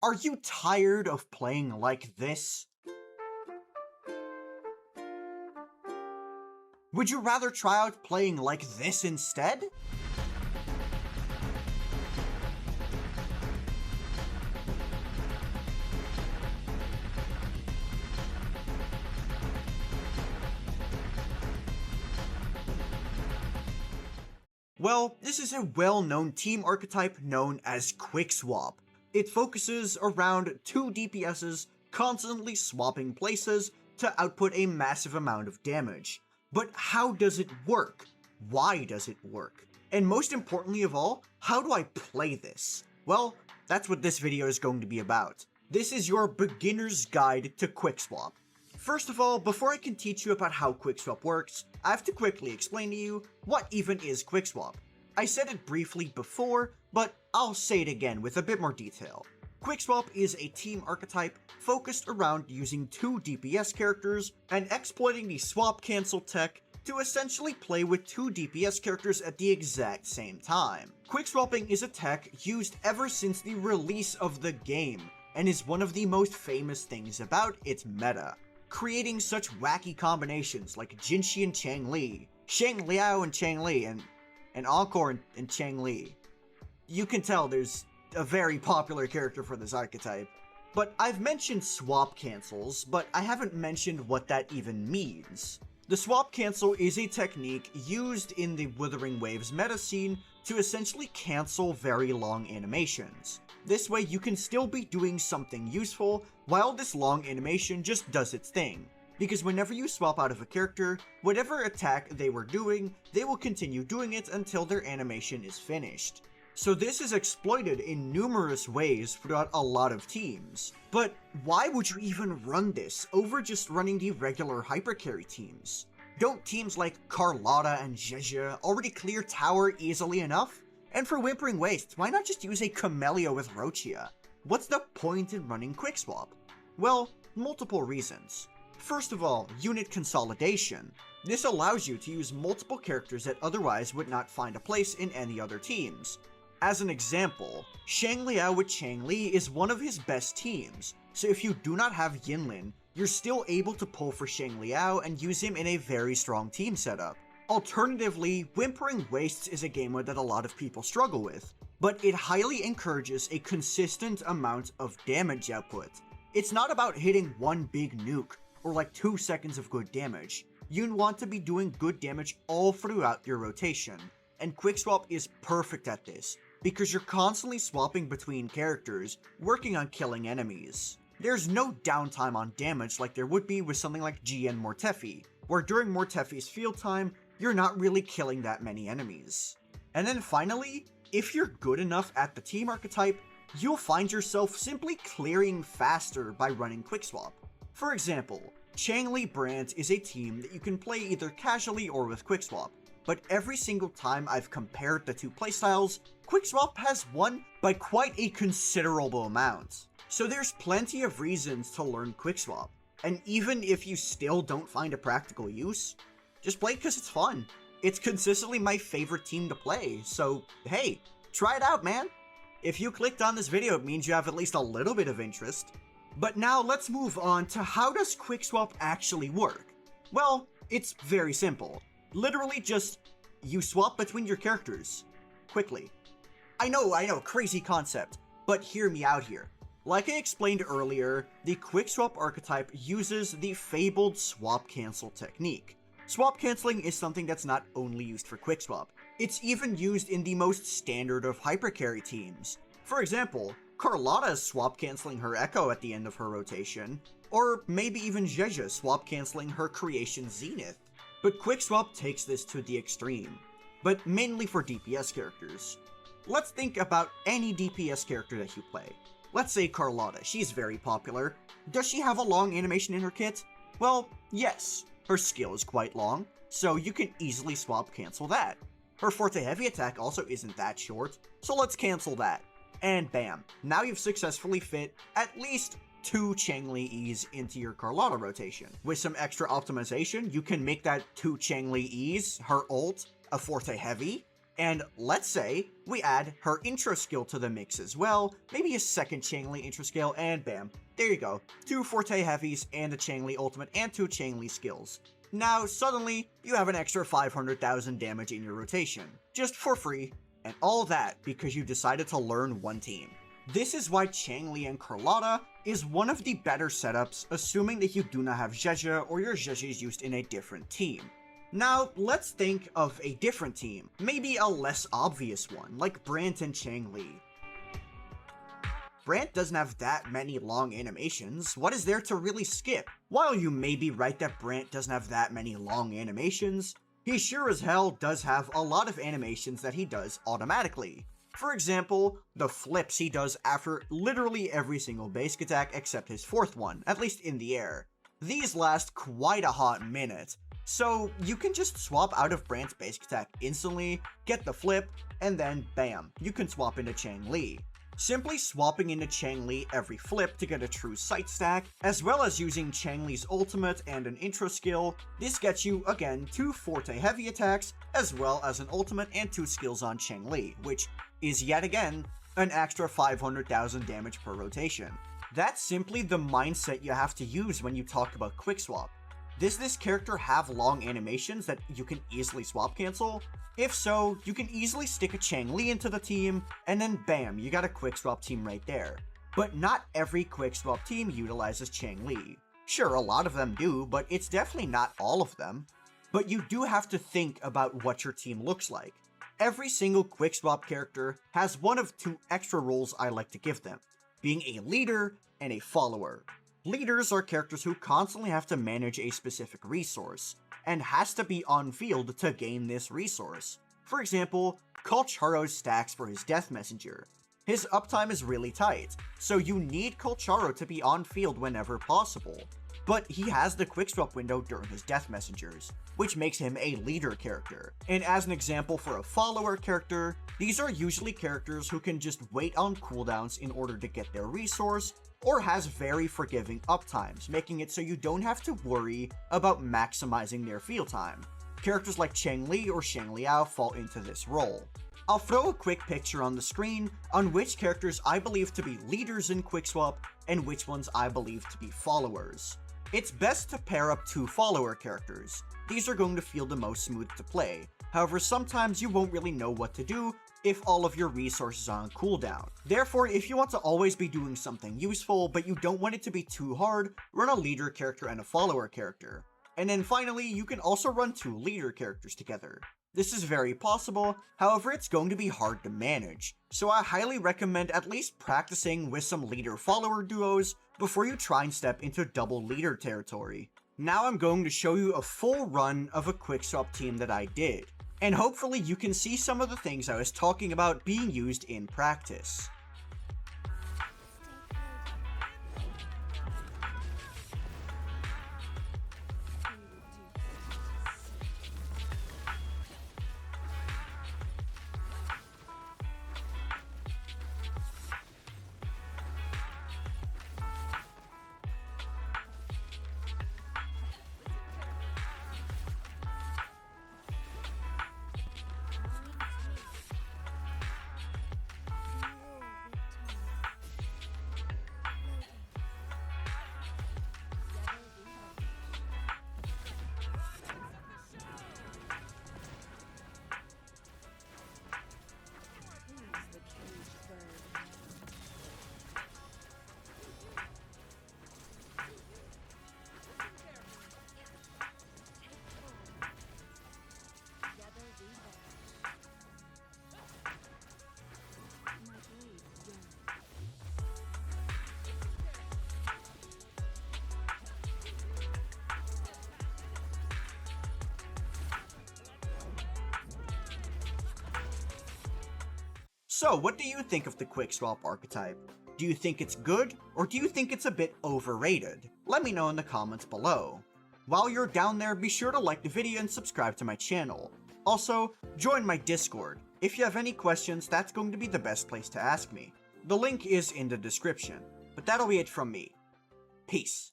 Are you tired of playing like this? Would you rather try out playing like this instead? Well, this is a well-known team archetype known as Quickswap. It focuses around two DPSs constantly swapping places to output a massive amount of damage. But how does it work? Why does it work? And most importantly of all, how do I play this? Well, that's what this video is going to be about. This is your beginner's guide to Quickswap. First of all, before I can teach you about how Quickswap works, I have to quickly explain to you what even is Quickswap. I said it briefly before, but I'll say it again with a bit more detail. Quickswap is a team archetype focused around using two DPS characters and exploiting the swap cancel tech to essentially play with two DPS characters at the exact same time. Quickswapping is a tech used ever since the release of the game, and is one of the most famous things about its meta, creating such wacky combinations like Jinshi and Changli, Shangliao and Changli, and Encore and Changli. You can tell there's a very popular character for this archetype. But I've mentioned swap cancels, but I haven't mentioned what that even means. The swap cancel is a technique used in the Wuthering Waves meta scene to essentially cancel very long animations. This way you can still be doing something useful while this long animation just does its thing. Because whenever you swap out of a character, whatever attack they were doing, they will continue doing it until their animation is finished. So this is exploited in numerous ways throughout a lot of teams. But why would you even run this over just running the regular hypercarry teams? Don't teams like Carlotta and Zhezha already clear tower easily enough? And for Whimpering Wastes, why not just use a Camellia with Rochia? What's the point in running Quickswap? Well, multiple reasons. First of all, unit consolidation. This allows you to use multiple characters that otherwise would not find a place in any other teams. As an example, Shangliao with Changli is one of his best teams, so if you do not have Yinlin, you're still able to pull for Shangliao and use him in a very strong team setup. Alternatively, Whimpering Wastes is a game mode that a lot of people struggle with, but it highly encourages a consistent amount of damage output. It's not about hitting one big nuke, or like 2 seconds of good damage. You want to be doing good damage all throughout your rotation, and Quickswap is perfect at this, because you're constantly swapping between characters, working on killing enemies. There's no downtime on damage like there would be with something like GN Mortefi, where during Mortefi's field time, you're not really killing that many enemies. And then finally, if you're good enough at the team archetype, you'll find yourself simply clearing faster by running Quickswap. For example, Changli Brand is a team that you can play either casually or with Quickswap, but every single time I've compared the two playstyles, Quickswap has won by quite a considerable amount. So there's plenty of reasons to learn Quickswap, and even if you still don't find a practical use, just play it because it's fun. It's consistently my favorite team to play, so hey, try it out, man! If you clicked on this video, it means you have at least a little bit of interest. But now let's move on to how does Quickswap actually work? Well, it's very simple. Literally just, you swap between your characters. Quickly. I know, crazy concept, but hear me out here. Like I explained earlier, the Quickswap archetype uses the fabled swap cancel technique. Swap canceling is something that's not only used for Quickswap, it's even used in the most standard of hypercarry teams. For example, Carlotta is swap canceling her Echo at the end of her rotation, or maybe even Zhezha swap canceling her creation Zenith. But Quickswap takes this to the extreme, but mainly for DPS characters. Let's think about any DPS character that you play. Let's say Carlotta, she's very popular. Does she have a long animation in her kit? Well, yes. Her skill is quite long, so you can easily swap cancel that. Her Forte Heavy attack also isn't that short, so let's cancel that. And bam, now you've successfully fit at least 2 Changli Es into your Carlotta rotation. With some extra optimization, you can make that 2 Changli Es, her ult, a Forte Heavy, And let's say we add her intro skill to the mix as well, maybe a second Changli intro skill, and bam, there you go, 2 Forte Heavies and a Changli ultimate and 2 Changli skills. Now suddenly, you have an extra 500,000 damage in your rotation, just for free, and all that because you decided to learn one team. This is why Changli and Carlotta is one of the better setups, assuming that you do not have Zhezha or your Zhezha is used in a different team. Now, let's think of a different team, maybe a less obvious one, like Brant and Changli. Brant doesn't have that many long animations, what is there to really skip? While you may be right that Brant doesn't have that many long animations, he sure as hell does have a lot of animations that he does automatically. For example, the flips he does after literally every single basic attack except his 4th one, at least in the air. These last quite a hot minute, so you can just swap out of Brant's basic attack instantly, get the flip, and then bam, you can swap into Changli. Simply swapping into Changli every flip to get a true sight stack, as well as using Changli's ultimate and an intro skill, this gets you, again, 2 Forte Heavy attacks, as well as an ultimate and 2 skills on Changli, which is yet again, an extra 500,000 damage per rotation. That's simply the mindset you have to use when you talk about Quickswap. Does this character have long animations that you can easily swap cancel? If so, you can easily stick a Changli into the team, and then bam, you got a Quickswap team right there. But not every Quickswap team utilizes Changli. Sure, a lot of them do, but it's definitely not all of them. But you do have to think about what your team looks like. Every single Quickswap character has one of 2 extra roles I like to give them, being a leader and a follower. Leaders are characters who constantly have to manage a specific resource, and has to be on field to gain this resource. For example, Kolcharo stacks for his Death Messenger. His uptime is really tight, so you need Kolcharo to be on field whenever possible. But he has the Quickswap window during his Death Messengers, which makes him a leader character. And as an example for a follower character, these are usually characters who can just wait on cooldowns in order to get their resource, or has very forgiving uptimes, making it so you don't have to worry about maximizing their field time. Characters like Changli or Changliwuwa fall into this role. I'll throw a quick picture on the screen on which characters I believe to be leaders in Quickswap and which ones I believe to be followers. It's best to pair up 2 follower characters. These are going to feel the most smooth to play. However, sometimes you won't really know what to do if all of your resources are on cooldown. Therefore, if you want to always be doing something useful, but you don't want it to be too hard, run a leader character and a follower character. And then finally, you can also run 2 leader characters together. This is very possible, however it's going to be hard to manage, so I highly recommend at least practicing with some leader-follower duos before you try and step into double leader territory. Now I'm going to show you a full run of a Quickswap team that I did, and hopefully you can see some of the things I was talking about being used in practice. So, what do you think of the Quickswap archetype? Do you think it's good, or do you think it's a bit overrated? Let me know in the comments below. While you're down there, be sure to like the video and subscribe to my channel. Also, join my Discord. If you have any questions, that's going to be the best place to ask me. The link is in the description. But that'll be it from me. Peace.